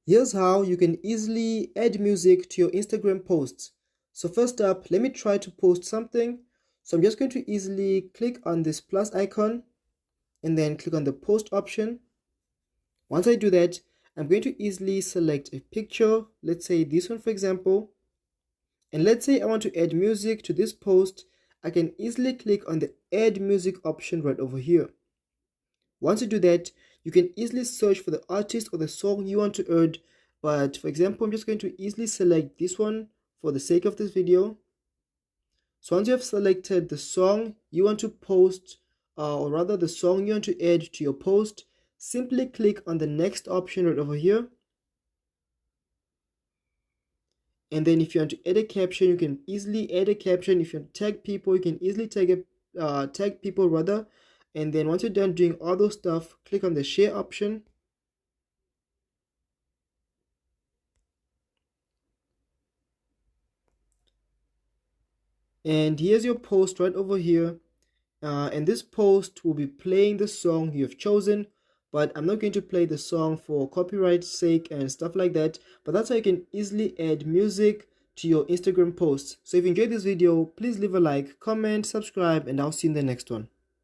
Here's how you can easily add music to your Instagram posts. So first up, let me try to post something. So I'm just going to easily click on this plus icon and then click on the post option. Once I do that, I'm going to easily select a picture. Let's say this one, for example. And let's say I want to add music to this post. I can easily click on the add music option right over here. Once you do that, you can easily search for the artist or the song you want to add. But for example, I'm just going to easily select this one for the sake of this video. So once you have selected the song you want to post, or rather the song you want to add to your post, simply click on the next option right over here. And then if you want to add a caption, you can easily add a caption. If you want to tag people, you can easily tag people rather. And then once you're done doing all those stuff, click on the share option. And here's your post right over here. And this post will be playing the song you have chosen, but I'm not going to play the song for copyright sake and stuff like that. But that's how you can easily add music to your Instagram posts. So if you enjoyed this video, please leave a like, comment, subscribe, and I'll see you in the next one.